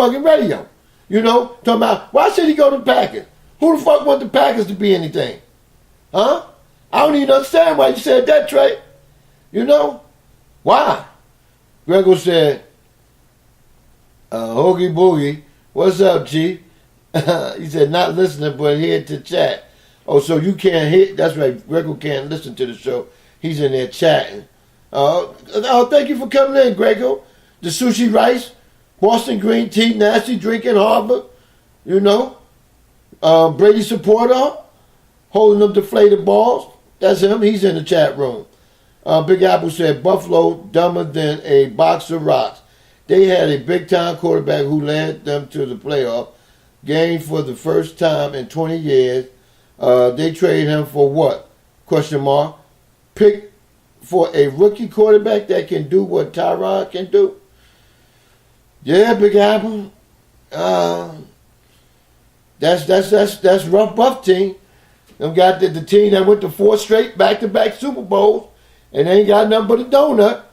fucking radio. You know, talking about, why should he go to the Packers? Who the fuck want the Packers to be anything? Huh? I don't even understand why you said that, Trey. You know? Why? Grego said, Hoagie Boogie, what's up, G? He said, not listening, but here to chat. Oh, so you can't hear? That's right, Grego can't listen to the show. He's in there chatting. Thank you for coming in, Grego. The sushi rice, Boston green tea, nasty drinking Harvard, you know. Brady supporter, holding up deflated balls. That's him. He's in the chat room. Big Apple said, Buffalo dumber than a box of rocks. They had a big-time quarterback who led them to the playoff game for the first time in 20 years. They traded him for what? Question mark. Pick for a rookie quarterback that can do what Tyrod can do? Yeah, Big Apple. That's rough buff team. Them got the team that went to 4 straight back-to-back Super Bowls, and they ain't got nothing but a donut.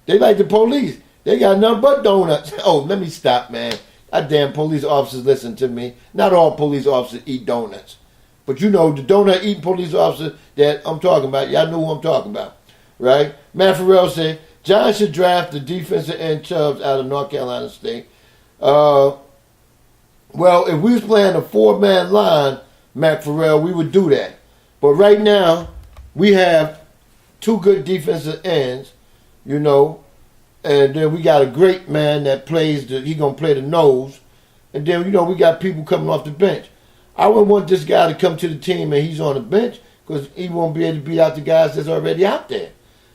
They like the police. They got nothing but donuts. Oh, let me stop, man. Goddamn police officers listen to me. Not all police officers eat donuts. But you know the donut eating police officer that I'm talking about. Y'all know who I'm talking about. Right? Matt Farrell said, John should draft the defensive end Chubbs out of North Carolina State. Well, if we was playing a 4-man line, Matt Farrell, we would do that. But right now, we have 2 good defensive ends, you know, and then we got a great man that plays, he going to play the nose. And then, you know, we got people coming off the bench. I wouldn't want this guy to come to the team and he's on the bench because he won't be able to beat out the guys that's already out there.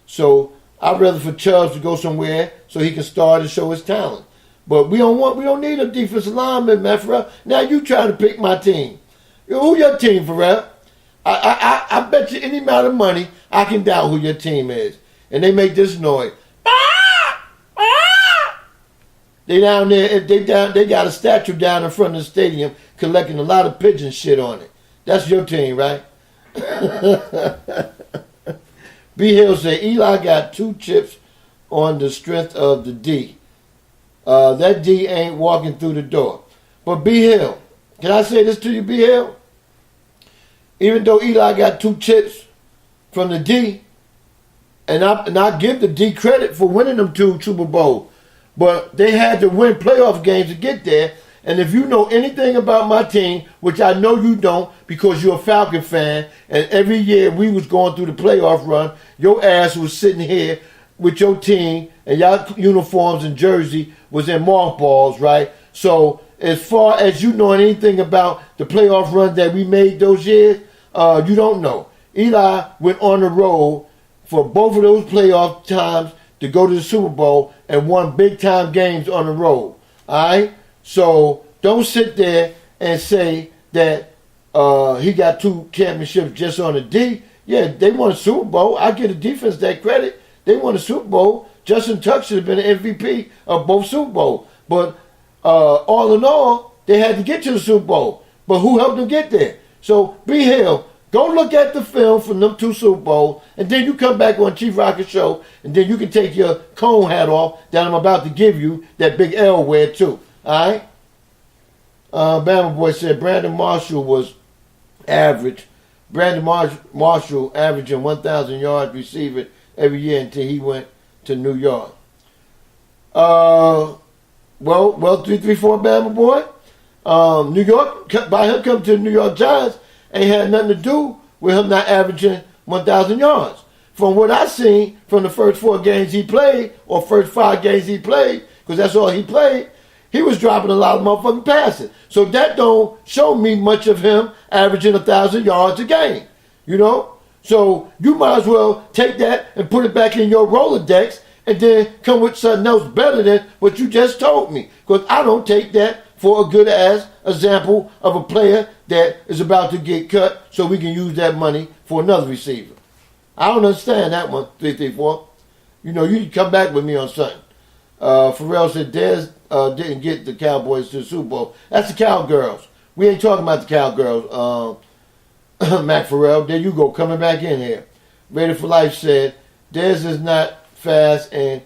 So I'd rather for Chubbs to go somewhere so he can start and show his talent. But we don't need a defensive lineman, man, Pharrell. Now you trying to pick my team. Who your team, Pharrell? I bet you any amount of money I can doubt who your team is. And they make this noise. They down there, they got a statue down in front of the stadium collecting a lot of pigeon shit on it. That's your team, right? B. Hill said, Eli got 2 chips on the strength of the D. That D ain't walking through the door. But B. Hill, can I say this to you, B. Hill? Even though Eli got 2 chips from the D, and I give the D credit for winning them 2 Super Bowls, but they had to win playoff games to get there. And if you know anything about my team, which I know you don't because you're a Falcon fan, and every year we was going through the playoff run, your ass was sitting here with your team and y'all uniforms and jersey was in mothballs, right? So as far as you know anything about the playoff run that we made those years, you don't know. Eli went on the road for both of those playoff times to go to the Super Bowl and won big-time games on the road, all right? So don't sit there and say that he got 2 championships just on the D. Yeah, they won a Super Bowl. I give the defense that credit. They won a Super Bowl. Justin Tuck should have been an MVP of both Super Bowls. But all in all, they had to get to the Super Bowl. But who helped them get there? So, B. Hill, go look at the film from them 2 Super Bowls, and then you come back on Chief Rocket Show, and then you can take your cone hat off that I'm about to give you, that big L wear too. All right? Bama Boy said Brandon Marshall was average. Brandon Marshall averaging 1,000 yards receiving every year until he went to New York. Well, 334 Bama Boy. New York, by him coming to the New York Giants, ain't had nothing to do with him not averaging 1,000 yards. From what I seen from the first 4 games he played, or first 5 games he played, because that's all he played, he was dropping a lot of motherfucking passes. So that don't show me much of him averaging 1,000 yards a game. You know? So you might as well take that and put it back in your Rolodex and then come with something else better than what you just told me. Because I don't take that for a good-ass example of a player that is about to get cut so we can use that money for another receiver. I don't understand that one, 334. You know, you come back with me on something. Pharrell said Dez didn't get the Cowboys to the Super Bowl. That's the Cowgirls. We ain't talking about the Cowgirls. Matt Pharrell, there you go, coming back in here. Ready for Life said Dez is not fast and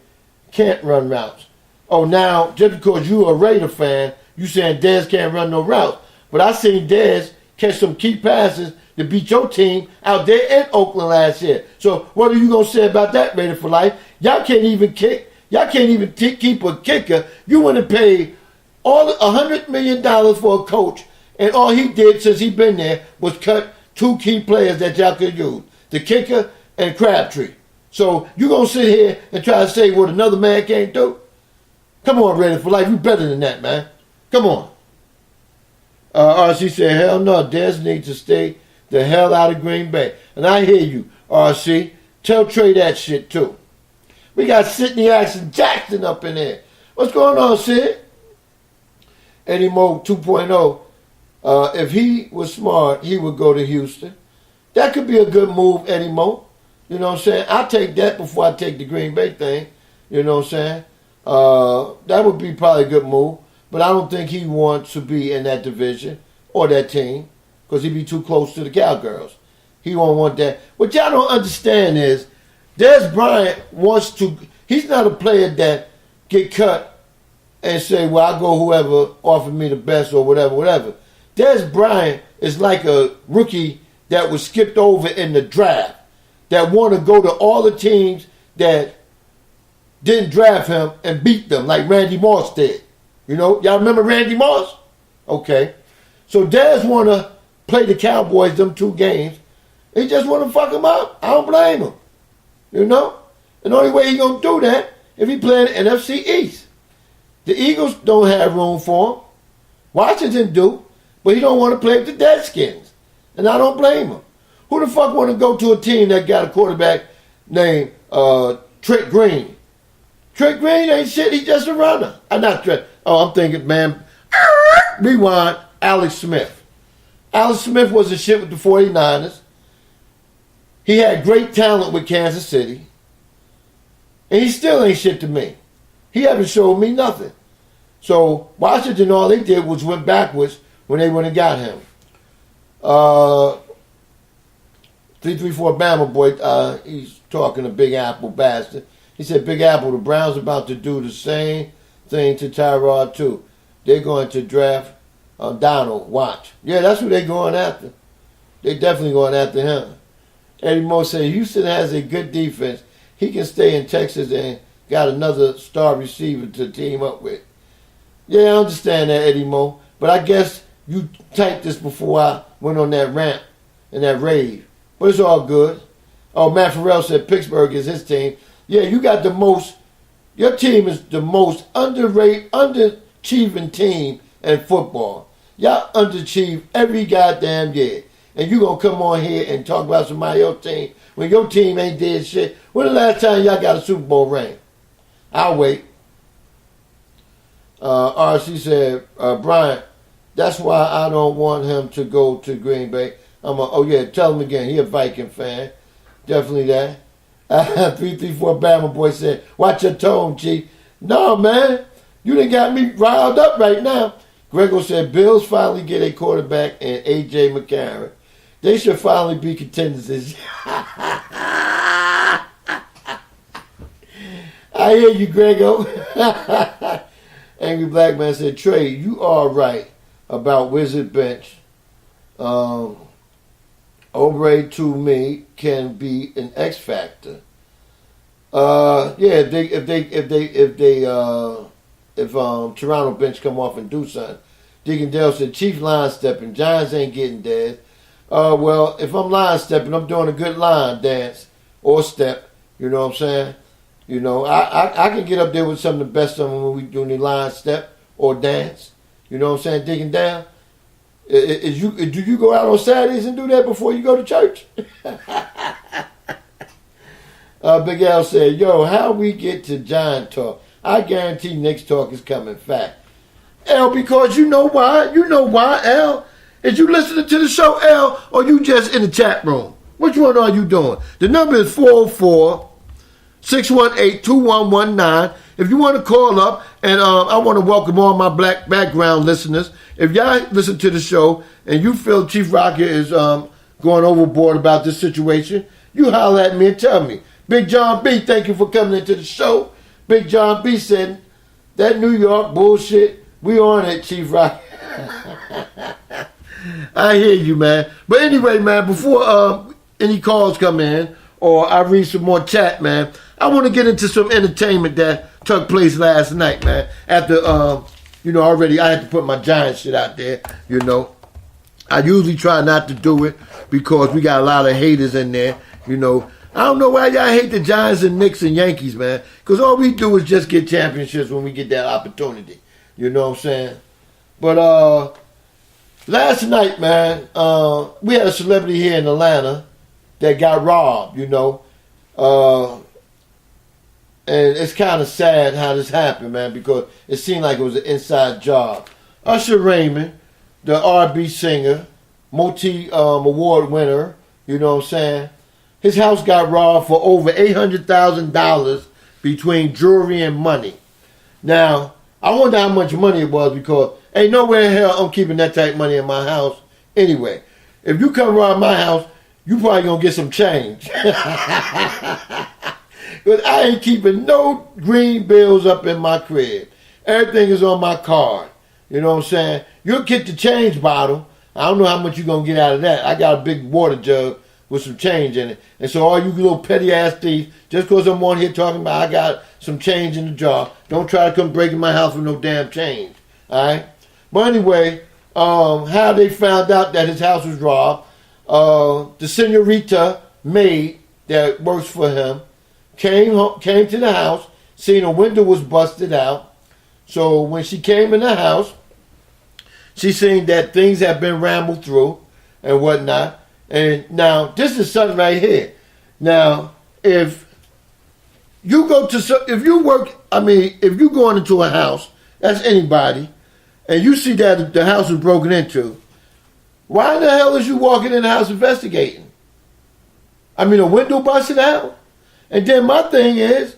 can't run routes. oh, now, just because you a Raider fan, you saying Dez can't run no routes. But I seen Dez catch some key passes to beat your team out there in Oakland last year. So what are you going to say about that, Raider for life? Y'all can't even kick. Y'all can't even keep a kicker. You want to pay all $100 million for a coach, and all he did since he been there was cut 2 key players that y'all could use, the kicker and Crabtree. So you going to sit here and try to say what another man can't do? Come on, Raider for life. You better than that, man. Come on. RC said, hell no, Dez needs to stay the hell out of Green Bay. And I hear you, RC. Tell Trey that shit, too. We got Sidney Jackson up in there. What's going on, Sid? Eddie Mo 2.0. If he was smart, he would go to Houston. That could be a good move, Eddie Mo. You know what I'm saying? I'll take that before I take the Green Bay thing. You know what I'm saying? That would be probably a good move. But I don't think he wants to be in that division or that team because he'd be too close to the Cowgirls. He won't want that. What y'all don't understand is Dez Bryant wants to – he's not a player that get cut and say, well, I'll go whoever offered me the best or whatever. Dez Bryant is like a rookie that was skipped over in the draft that want to go to all the teams that didn't draft him and beat them like Randy Moss did. You know, y'all remember Randy Moss? Okay. So Dez want to play the Cowboys them 2 games. He just want to fuck them up. I don't blame him. You know? And the only way he going to do that if he playing NFC East. The Eagles don't have room for him. Washington do. But he don't want to play with the Deadskins. And I don't blame him. Who the fuck want to go to a team that got a quarterback named Trent Green? Trent Green ain't shit. He's just a runner. I'm not Trent. Oh, I'm thinking, man. Rewind. Alex Smith. Alex Smith was a shit with the 49ers. He had great talent with Kansas City. And he still ain't shit to me. He haven't showed me nothing. So Washington, all they did was went backwards when they went and got him. 334 Bama boy, he's talking to Big Apple bastard. He said, Big Apple, the Browns about to do the same thing to Tyrod too. They're going to draft Donald. Watch. Yeah, that's who they're going after. They're definitely going after him. Eddie Moore said, Houston has a good defense. He can stay in Texas and got another star receiver to team up with. Yeah, I understand that, Eddie Moore. But I guess you typed this before I went on that rant and that rave. But it's all good. Oh, Matt Farrell said Pittsburgh is his team. Yeah, you got the most, your team is the most underrated, underachieving team in football. Y'all underachieve every goddamn year. And you going to come on here and talk about somebody else's team when your team ain't did shit. When the last time y'all got a Super Bowl ring? I'll wait. RC said, Brian, that's why I don't want him to go to Green Bay. Oh yeah, tell him again. He a Viking fan. Definitely that. 334 Bama boy said, watch your tone, Chief. No, man. You done got me riled up right now. Grego said, Bills finally get a quarterback and A.J. McCarron. They should finally be contenders this year. I hear you, Grego. Angry Black Man said, Trey, you are right about Wizard Bench. Obre to me can be an X factor. Yeah, if Toronto bench come off and do something. Deacon Dale said, Chief line stepping. Giants ain't getting dead. Well, if I'm line stepping, I'm doing a good line dance or step. You know what I'm saying? You know, I can get up there with some of the best of them when we doing the line step or dance. You know what I'm saying? Digging down. Do you go out on Saturdays and do that before you go to church? Big Al said, yo, how we get to Giant talk? I guarantee next talk is coming fast. L, because you know why? You know why, L? Is you listening to the show, L, or you just in the chat room? Which one are you doing? The number is 404-618-2119. If you want to call up, and I want to welcome all my black background listeners. If y'all listen to the show and you feel Chief Rocker is going overboard about this situation, you holler at me and tell me. Big John B, thank you for coming into the show. Big John B said, that New York bullshit, we on it, Chief Rock. I hear you, man. But anyway, man, before any calls come in or I read some more chat, man, I want to get into some entertainment that took place last night, man. After, already I had to put my Giants shit out there, I usually try not to do it because we got a lot of haters in there, I don't know why y'all hate the Giants and Knicks and Yankees, man. Because all we do is just get championships when we get that opportunity. You know what I'm saying? But last night, man, we had a celebrity here in Atlanta that got robbed, And it's kind of sad how this happened, man, because it seemed like it was an inside job. Usher Raymond, the R&B singer, multi-award winner, you know what I'm saying? His house got robbed for over $800,000 between jewelry and money. Now, I wonder how much money it was because ain't nowhere in hell I'm keeping that type of money in my house anyway. If you come rob my house, you probably gonna get some change. Because I ain't keeping no green bills up in my crib. Everything is on my card. You know what I'm saying? You'll get the change bottle. I don't know how much you're gonna get out of that. I got a big water jug with some change in it. And so all you little petty ass thieves, just because I'm on here talking about I got some change in the jar, don't try to come breaking my house with no damn change. Alright? But anyway, how they found out that his house was robbed, the senorita maid that works for him came to the house, seen a window was busted out. So when she came in the house, she seen that things had been rambled through and whatnot. And now, this is something right here. Now, if you going into a house, that's anybody, and you see that the house was broken into, why in the hell is you walking in the house investigating? A window busted out? And then my thing is,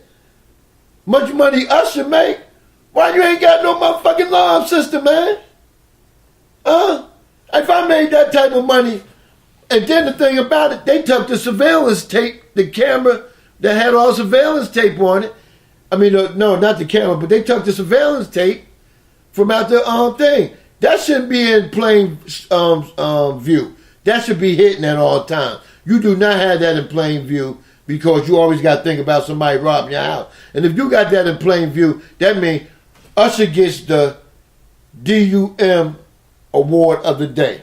much money Usher make, why you ain't got no motherfucking alarm system, man? If I made that type of money. And then the thing about it, they took the surveillance tape, the camera that had all surveillance tape on it. No, not the camera, but they took the surveillance tape from out the thing. That shouldn't be in plain view. That should be hidden at all times. You do not have that in plain view because you always got to think about somebody robbing your house. And if you got that in plain view, that means Usher gets the DUM award of the day,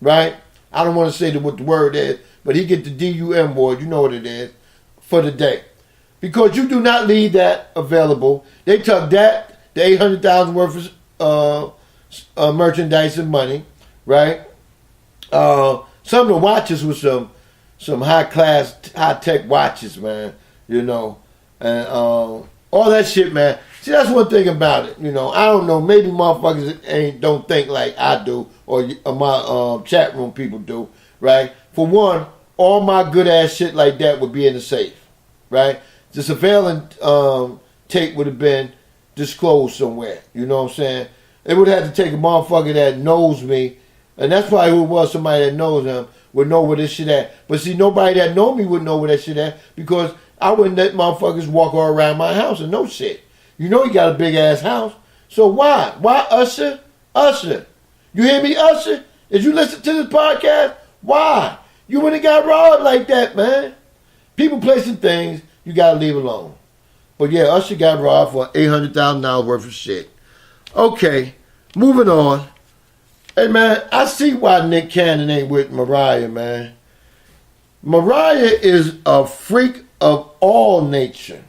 right? I don't want to say what the word is, but he get the DUM award, you know what it is, for the day. Because you do not leave that available. They took that, the $800,000 worth of merchandise and money, right? Some of the watches were some high-class, high-tech watches, man, and all that shit, man. See, that's one thing about it, I don't know, maybe motherfuckers don't think like I do or my chat room people do, right? For one, all my good-ass shit like that would be in the safe, right? The surveillance tape would have been disclosed somewhere, you know what I'm saying? It would have to take a motherfucker that knows me, and that's probably who it was, somebody that knows him, would know where this shit at. But see, nobody that know me would know where that shit at because I wouldn't let motherfuckers walk all around my house and no shit. You know he got a big-ass house. So why? Why Usher? Usher. You hear me, Usher? Did you listen to this podcast? Why? You wouldn't have got robbed like that, man. People placing things, you got to leave alone. But yeah, Usher got robbed for $800,000 worth of shit. Okay, moving on. Hey, man, I see why Nick Cannon ain't with Mariah, man. Mariah is a freak of all nature.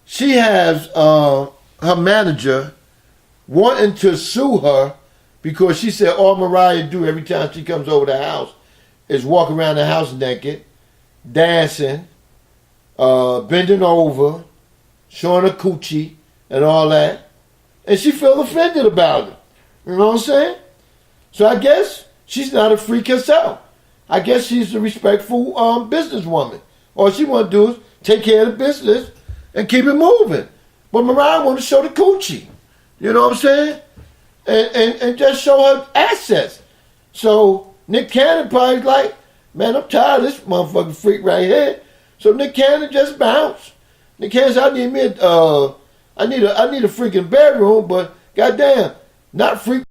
She has her manager wanting to sue her because she said all Mariah do every time she comes over the house is walk around the house naked, dancing, bending over, showing her coochie and all that. And she feel offended about it. You know what I'm saying? So I guess she's not a freak herself. I guess she's a respectful businesswoman. All she want to do is take care of the business and keep it moving. But Mariah want to show the coochie. You know what I'm saying? And just show her assets. So Nick Cannon probably like, man, I'm tired of this motherfucking freak right here. So Nick Cannon just bounced. Nick Cannon said, I I need a freaking bedroom, but goddamn, not freak